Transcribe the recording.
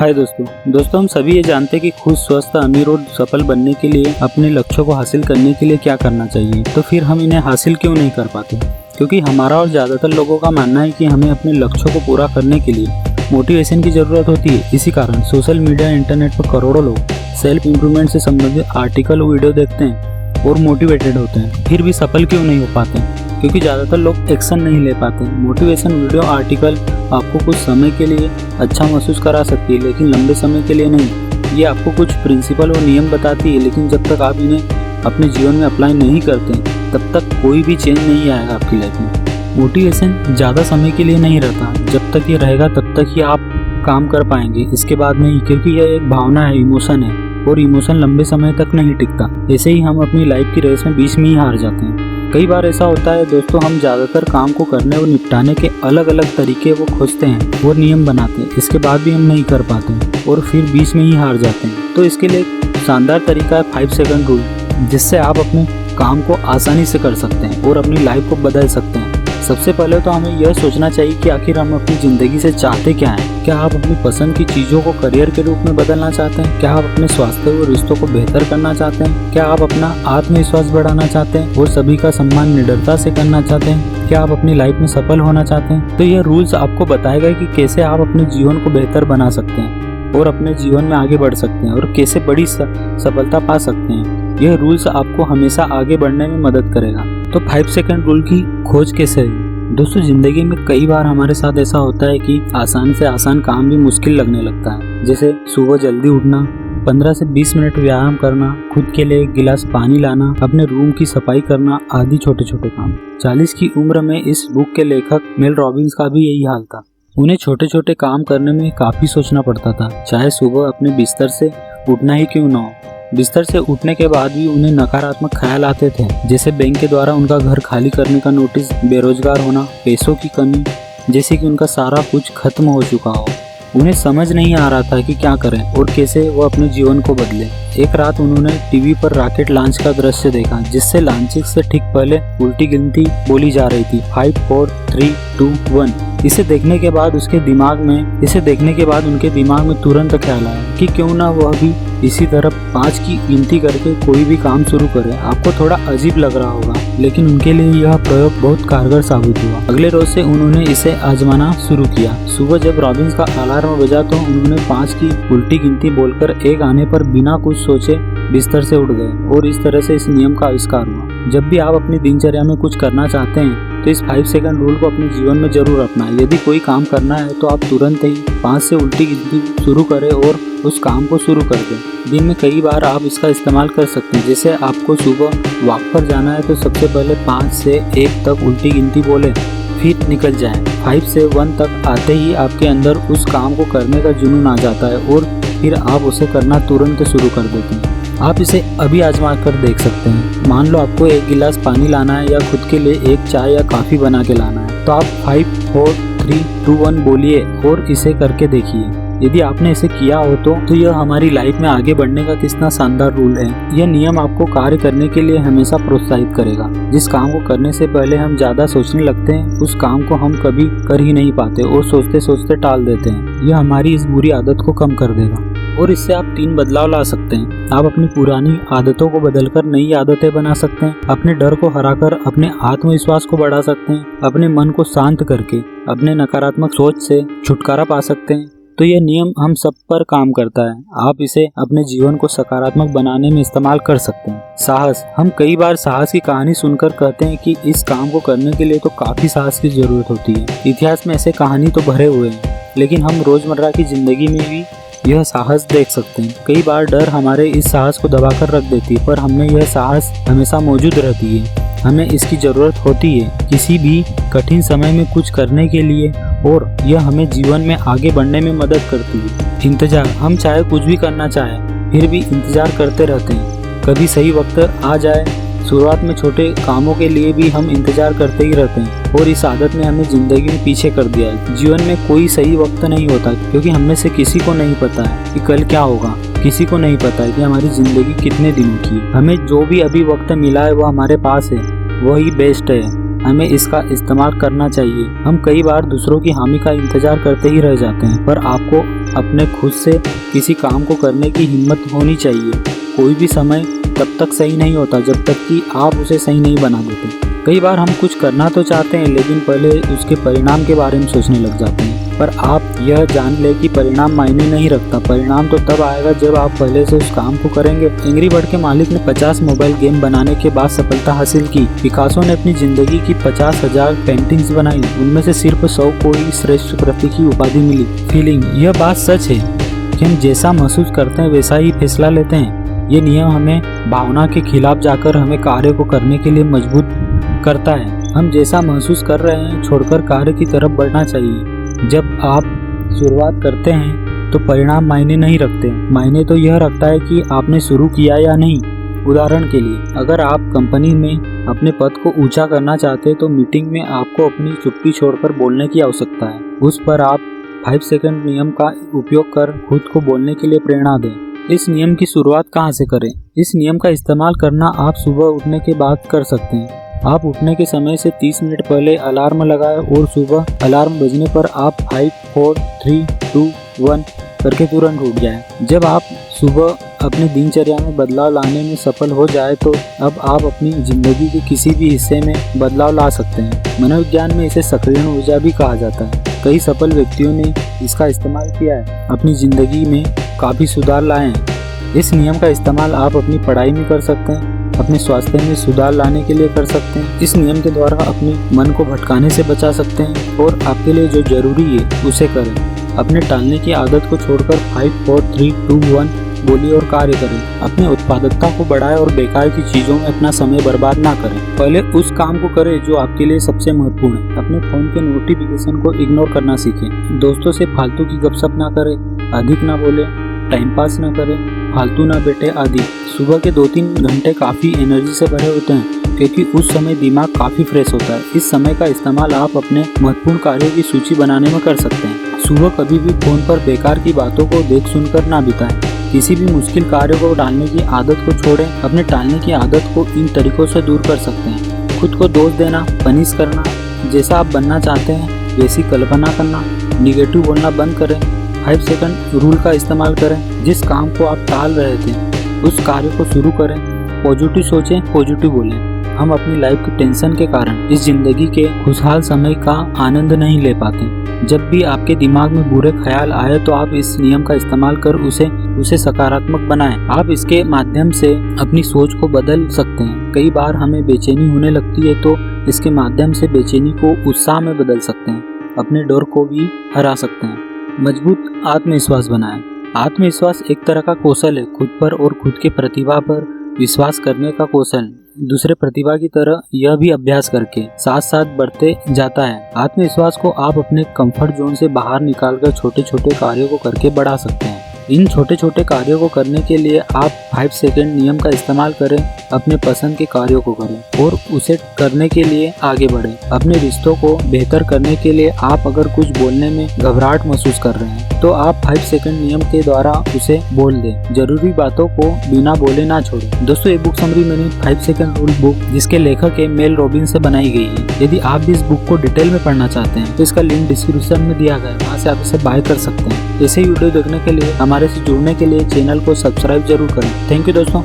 हाय दोस्तों हम सभी ये जानते हैं कि खुश, स्वस्थ, अमीर और सफल बनने के लिए, अपने लक्ष्यों को हासिल करने के लिए क्या करना चाहिए। तो फिर हम इन्हें हासिल क्यों नहीं कर पाते? क्योंकि हमारा और ज़्यादातर लोगों का मानना है कि हमें अपने लक्ष्यों को पूरा करने के लिए मोटिवेशन की ज़रूरत होती है। इसी कारण सोशल मीडिया, इंटरनेट पर करोड़ों लोग सेल्फ इम्प्रूवमेंट से संबंधित आर्टिकल और वीडियो देखते हैं और मोटिवेटेड होते हैं, फिर भी सफल क्यों नहीं हो पाते? क्योंकि ज़्यादातर लोग एक्शन नहीं ले पाते। मोटिवेशन वीडियो, आर्टिकल आपको कुछ समय के लिए अच्छा महसूस करा सकती है, लेकिन लंबे समय के लिए नहीं। ये आपको कुछ प्रिंसिपल और नियम बताती है, लेकिन जब तक आप इन्हें अपने जीवन में अप्लाई नहीं करते तब तक कोई भी चेंज नहीं आएगा आपकी लाइफ में। मोटिवेशन ज़्यादा समय के लिए नहीं रहता, जब तक ये रहेगा तब तक ही आप काम कर पाएंगे, इसके बाद नहीं। क्योंकि यह एक भावना है, इमोशन है, और इमोशन लंबे समय तक नहीं टिकता। ऐसे ही हम अपनी लाइफ की रेस में बीच में ही हार जाते हैं। कई बार ऐसा होता है दोस्तों, हम ज़्यादातर काम को करने और निपटाने के अलग अलग तरीके वो खोजते हैं और नियम बनाते हैं, इसके बाद भी हम नहीं कर पाते और फिर बीच में ही हार जाते हैं। तो इसके लिए एक शानदार तरीका है 5 सेकंड रूल, जिससे आप अपने काम को आसानी से कर सकते हैं और अपनी लाइफ को बदल सकते हैं। सबसे पहले तो हमें यह सोचना चाहिए कि आखिर हम अपनी ज़िंदगी से चाहते क्या हैं। क्या आप अपनी पसंद की चीज़ों को करियर के रूप में बदलना चाहते हैं? क्या आप अपने स्वास्थ्य और रिश्तों को बेहतर करना चाहते हैं? क्या आप अपना आत्मविश्वास बढ़ाना चाहते हैं और सभी का सम्मान निडरता से करना चाहते हैं? क्या आप अपनी लाइफ में सफल होना चाहते हैं? तो यह रूल्स आपको बताएगा कि कैसे आप अपने जीवन को बेहतर बना सकते हैं और अपने जीवन में आगे बढ़ सकते हैं और कैसे बड़ी सफलता पा सकते हैं। यह रूल्स आपको हमेशा आगे बढ़ने में मदद करेगा। तो 5 सेकंड रूल की खोज कैसे है? दोस्तों, जिंदगी में कई बार हमारे साथ ऐसा होता है कि आसान से आसान काम भी मुश्किल लगने लगता है। जैसे सुबह जल्दी उठना, 15 से 20 मिनट व्यायाम करना, खुद के लिए एक गिलास पानी लाना, अपने रूम की सफाई करना, आदि छोटे छोटे काम। 40 की उम्र में इस बुक के लेखक मेल रॉबिन्स का भी यही हाल था। उन्हें छोटे छोटे काम करने में काफी सोचना पड़ता था, चाहे सुबह अपने बिस्तर से उठना ही क्यों न हो। बिस्तर से उठने के बाद भी उन्हें नकारात्मक ख्याल आते थे, जैसे बैंक के द्वारा उनका घर खाली करने का नोटिस, बेरोजगार होना, पैसों की कमी, जैसे कि उनका सारा कुछ खत्म हो चुका हो। उन्हें समझ नहीं आ रहा था कि क्या करें और कैसे वो अपने जीवन को बदले। एक रात उन्होंने टीवी पर रॉकेट लॉन्च का दृश्य देखा, जिससे लॉन्चिंग से ठीक पहले उल्टी गिनती बोली जा रही थी, 5 4 3 2 1। इसे देखने के बाद उनके दिमाग में तुरंत ख्याल आया कि क्यों ना वह भी इसी तरह 5 की गिनती करके कोई भी काम शुरू करे। आपको थोड़ा अजीब लग रहा होगा, लेकिन उनके लिए यह प्रयोग बहुत कारगर साबित हुआ। अगले रोज से उन्होंने इसे आजमाना शुरू किया। सुबह जब रॉबिन्स का अलार्म बजा तो उन्होंने 5 की उल्टी गिनती बोलकर 1 आने पर बिना कुछ सोचे बिस्तर से उठ गए और इस तरह से इस नियम का आविष्कार हुआ। जब भी आप अपनी दिनचर्या में कुछ करना चाहते हैं तो इस 5 सेकंड रूल को अपने जीवन में जरूर अपनाएं। यदि कोई काम करना है तो आप तुरंत ही 5 से उल्टी गिनती शुरू करें और उस काम को शुरू कर दें। दिन में कई बार आप इसका इस्तेमाल कर सकते हैं। जैसे आपको सुबह वॉक पर जाना है तो सबसे पहले 5 से 1 तक उल्टी गिनती बोलें, फिर निकल जाएं। 5 से 1 तक आते ही आपके अंदर उस काम को करने का जुनून आ जाता है और फिर आप उसे करना तुरंत शुरू कर देते हैं। आप इसे अभी आजमा कर देख सकते हैं। मान लो आपको 1 गिलास पानी लाना है या खुद के लिए एक चाय या कॉफी बना के लाना है, तो आप 5 4 3 2 1 बोलिए और इसे करके देखिए। यदि आपने इसे किया हो तो यह हमारी लाइफ में आगे बढ़ने का कितना शानदार रूल है। यह नियम आपको कार्य करने के लिए हमेशा प्रोत्साहित करेगा। जिस काम को करने से पहले हम ज्यादा सोचने लगते हैं, उस काम को हम कभी कर ही नहीं पाते और सोचते सोचते टाल देते हैं। यह हमारी इस बुरी आदत को कम कर देगा और इससे आप 3 बदलाव ला सकते हैं। आप अपनी पुरानी आदतों को बदलकर नई आदतें बना सकते हैं, अपने डर को हराकर अपने आत्मविश्वास को बढ़ा सकते हैं, अपने मन को शांत करके अपने नकारात्मक सोच से छुटकारा पा सकते हैं। तो यह नियम हम सब पर काम करता है। आप इसे अपने जीवन को सकारात्मक बनाने में इस्तेमाल कर सकते हैं। साहस, हम कई बार साहस की कहानी सुनकर कहते हैं कि इस काम को करने के लिए तो काफी साहस की जरूरत होती है। इतिहास में ऐसे कहानी तो भरे हुए हैं, लेकिन हम रोजमर्रा की जिंदगी में भी यह साहस देख सकते हैं। कई बार डर हमारे इस साहस को दबाकर रख देती है, पर हमें यह साहस हमेशा मौजूद रहती है। हमें इसकी जरूरत होती है किसी भी कठिन समय में कुछ करने के लिए, और यह हमें जीवन में आगे बढ़ने में मदद करती है। इंतजार, हम चाहे कुछ भी करना चाहें फिर भी इंतजार करते रहते हैं, कभी सही वक्त आ जाए। शुरुआत में छोटे कामों के लिए भी हम इंतजार करते ही रहते हैं और इस आदत ने हमें जिंदगी में पीछे कर दिया है। जीवन में कोई सही वक्त नहीं होता, क्योंकि हमें से किसी को नहीं पता है कि कल क्या होगा। किसी को नहीं पता है कि हमारी जिंदगी कितने दिनों की है। हमें जो भी अभी वक्त मिला है वो हमारे पास है, वही बेस्ट है। हमें इसका इस्तेमाल करना चाहिए। हम कई बार दूसरों की हामी का इंतजार करते ही रह जाते हैं, पर आपको अपने खुद से किसी काम को करने की हिम्मत होनी चाहिए। कोई भी समय तब तक सही नहीं होता जब तक कि आप उसे सही नहीं बना देते। कई बार हम कुछ करना तो चाहते हैं लेकिन पहले उसके परिणाम के बारे में सोचने लग जाते हैं। पर आप यह जान ले कि परिणाम मायने नहीं रखता। परिणाम तो तब आएगा जब आप पहले से उस काम को करेंगे। एंग्री बर्ड के मालिक ने 50 मोबाइल गेम बनाने के बाद सफलता हासिल की। पिकासो ने अपनी जिंदगी की 50,000 पेंटिंग्स बनाई, उनमें से सिर्फ 100 को ही श्रेष्ठ कृति की उपाधि मिली। फीलिंग, यह बात सच है कि हम जैसा महसूस करते हैं वैसा ही फैसला लेते हैं। ये नियम हमें भावना के खिलाफ जाकर हमें कार्य को करने के लिए मजबूर करता है। हम जैसा महसूस कर रहे हैं छोड़कर कार्य की तरफ बढ़ना चाहिए। जब आप शुरुआत करते हैं तो परिणाम मायने नहीं रखते, मायने तो यह रखता है कि आपने शुरू किया या नहीं। उदाहरण के लिए, अगर आप कंपनी में अपने पद को ऊंचा करना चाहते हैं तो मीटिंग में आपको अपनी चुप्पी छोड़कर बोलने की आवश्यकता है। उस पर आप 5 सेकंड नियम का उपयोग कर खुद को बोलने के लिए प्रेरणा दें। इस नियम की शुरुआत कहाँ से करें? इस नियम का इस्तेमाल करना आप सुबह उठने के बाद कर सकते हैं। आप उठने के समय से 30 मिनट पहले अलार्म लगाएं और सुबह अलार्म बजने पर आप 5, 4, 3, 2, 1 करके तुरंत उठ जाएं। जब आप सुबह अपनी दिनचर्या में बदलाव लाने में सफल हो जाए तो अब आप अपनी जिंदगी के किसी भी हिस्से में बदलाव ला सकते हैं। मनोविज्ञान में इसे सक्रिय ऊर्जा भी कहा जाता है। कई सफल व्यक्तियों ने इसका इस्तेमाल किया है, अपनी जिंदगी में काफ़ी सुधार लाए हैं। इस नियम का इस्तेमाल आप अपनी पढ़ाई में कर सकते हैं, अपने स्वास्थ्य में सुधार लाने के लिए कर सकते हैं। इस नियम के द्वारा अपने मन को भटकाने से बचा सकते हैं और आपके लिए जो जरूरी है उसे करें। अपने टालने की आदत को छोड़कर 5, 4, 3, 2, 1 बोलिए और कार्य करें। अपनी उत्पादकता को बढ़ाएं और बेकार की चीजों में अपना समय बर्बाद ना करें। पहले उस काम को करें जो आपके लिए सबसे महत्वपूर्ण है। अपने फोन के नोटिफिकेशन को इग्नोर करना सीखें। दोस्तों से फालतू की गपशप ना करें, अधिक ना बोले, टाइम पास ना करें, फालतू ना बैठे आदि। सुबह के 2-3 घंटे काफ़ी एनर्जी से भरे होते हैं क्योंकि उस समय दिमाग काफ़ी फ्रेश होता है। इस समय का इस्तेमाल आप अपने महत्वपूर्ण कार्यों की सूची बनाने में कर सकते हैं। सुबह कभी भी फोन पर बेकार की बातों को देख सुनकर ना बिताएं। किसी भी मुश्किल कार्य को टालने की आदत को छोड़ें। अपने टालने की आदत को इन तरीकों से दूर कर सकते हैं। खुद को दोष देना, पनिश करना, जैसा आप बनना चाहते हैं वैसी कल्पना करना, निगेटिव बोलना बंद करें। 5 सेकंड रूल का इस्तेमाल करें। जिस काम को आप टाल रहे थे उस कार्य को शुरू करें। पॉजिटिव सोचें, पॉजिटिव बोलें। हम अपनी लाइफ की टेंशन के कारण इस जिंदगी के खुशहाल समय का आनंद नहीं ले पाते। जब भी आपके दिमाग में बुरे ख्याल आए तो आप इस नियम का इस्तेमाल कर उसे सकारात्मक बनाएं। आप इसके माध्यम से अपनी सोच को बदल सकते हैं। कई बार हमें बेचैनी होने लगती है तो इसके माध्यम से बेचैनी को उत्साह में बदल सकते हैं। अपने डर को भी हरा सकते हैं। मजबूत आत्मविश्वास बनाएं। आत्मविश्वास एक तरह का कौशल है, खुद पर और खुद के प्रतिभा पर विश्वास करने का कौशल। दूसरे प्रतिभा की तरह यह भी अभ्यास करके साथ साथ बढ़ते जाता है। आत्मविश्वास को आप अपने कंफर्ट जोन से बाहर निकालकर छोटे छोटे कार्यों को करके बढ़ा सकते हैं। इन छोटे छोटे कार्यों को करने के लिए आप 5 सेकंड नियम का इस्तेमाल करें। अपने पसंद के कार्यों को करें और उसे करने के लिए आगे बढ़ें। अपने रिश्तों को बेहतर करने के लिए आप अगर कुछ बोलने में घबराहट महसूस कर रहे हैं तो आप 5 सेकंड नियम के द्वारा उसे बोल दें। जरूरी बातों को बिना बोले ना छोड़ें। दोस्तों, ये बुक समरी मैंने 5 सेकंड रूल बुक जिसके लेखक है मेल रॉबिन्स से बनाई गई है। यदि आप भी इस बुक को डिटेल में पढ़ना चाहते हैं तो इसका लिंक डिस्क्रिप्शन में दिया गया है, वहाँ से आप इसे बाय कर सकते हैं। ऐसे वीडियो देखने के लिए, हमारे से जुड़ने के लिए चैनल को सब्सक्राइब जरूर करें। थैंक यू दोस्तों।